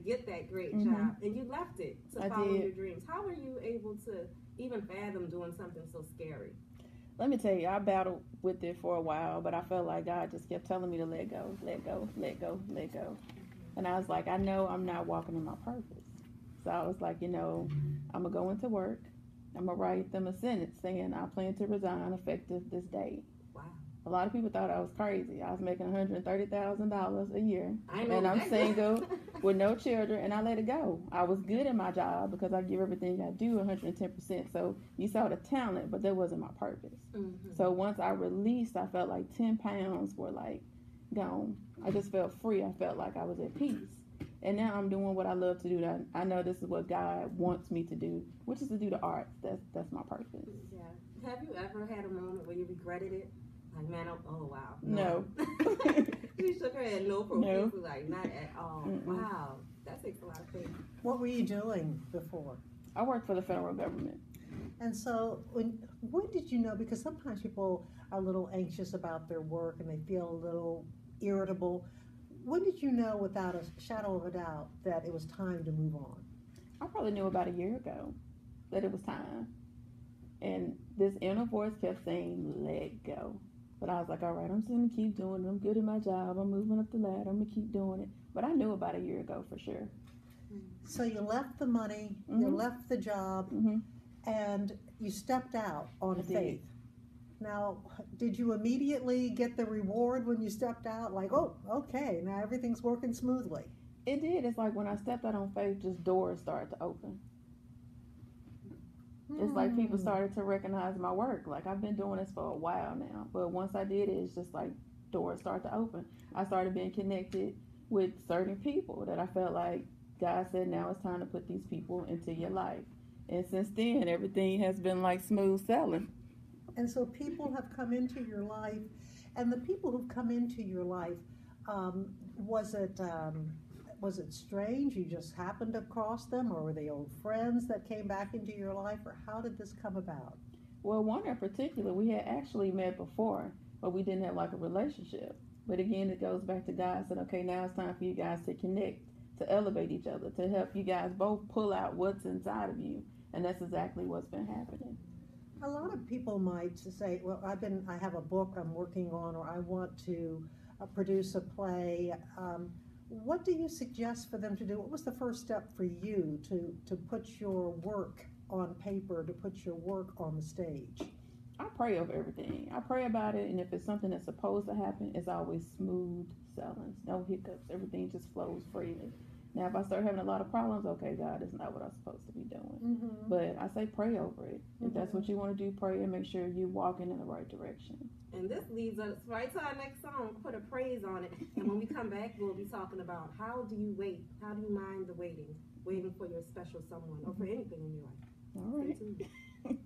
get that great Mm-hmm. job, and you left it to I follow did. your dreams. How were you able to even fathom doing something so scary? Let me tell you, I battled with it for a while, but I felt like God just kept telling me to let go, let go, let go, let go. And I was like, I know I'm not walking in my purpose. So I was like, I'm going to go into work. I'm going to write them a sentence saying I plan to resign effective this date. Wow. A lot of people thought I was crazy. I was making $130,000 a year. I know. And I'm single with no children, and I let it go. I was good at my job because I give everything I do 110%. So you saw the talent, but that wasn't my purpose. Mm-hmm. So once I released, I felt like 10 pounds were like gone. I just felt free. I felt like I was at peace. And now I'm doing what I love to do. I know this is what God wants me to do, which is to do the arts. That's my purpose. Yeah. Have you ever had a moment where you regretted it? Like, man, oh wow. No. She shook her head no profusely, No. like, not at all. Mm-mm. Wow. That takes a lot of faith. What were you doing before? I work for the federal government. And so, when did you know? Because sometimes people are a little anxious about their work and they feel a little irritable. When did you know, without a shadow of a doubt, that it was time to move on? I probably knew about a year ago that it was time. And this inner voice kept saying, let go. But I was like, all right, I'm just going to keep doing it. I'm good at my job. I'm moving up the ladder. I'm going to keep doing it. But I knew about a year ago for sure. So you left the money, Mm-hmm. you left the job, Mm-hmm. and you stepped out on I faith. did. Now, did you immediately get the reward when you stepped out? Like, oh, okay, now everything's working smoothly. It did. It's like when I stepped out on faith, just doors started to open. It's like people started to recognize my work. Like, I've been doing this for a while now. But once I did it, it's just like doors started to open. I started being connected with certain people that I felt like God said, now it's time to put these people into your life. And since then, everything has been like smooth sailing. And so people have come into your life, and the people who've come into your life, was it strange? You just happened across them, or were they old friends that came back into your life, or how did this come about? Well, one in particular, we had actually met before, but we didn't have like a relationship. But again, it goes back to God said, okay, now it's time for you guys to connect, to elevate each other, to help you guys both pull out what's inside of you. And that's exactly what's been happening. A lot of people might say, well, I have a book I'm working on, or I want to produce a play. What do you suggest for them to do? What was the first step for you to put your work on paper, to put your work on the stage? I pray over everything. I pray about it, and if it's something that's supposed to happen, it's always smooth sailing. No hiccups. Everything just flows freely. Now, if I start having a lot of problems, okay, God, it's not what I'm supposed to be doing. Mm-hmm. But I say pray over it. If that's what you want to do, pray and make sure you're walking in the right direction. And this leads us right to our next song, Put a Praise on It. And when we come back, we'll be talking about how do you wait? How do you mind the waiting for your special someone or for anything in your life? All right. Stay tuned.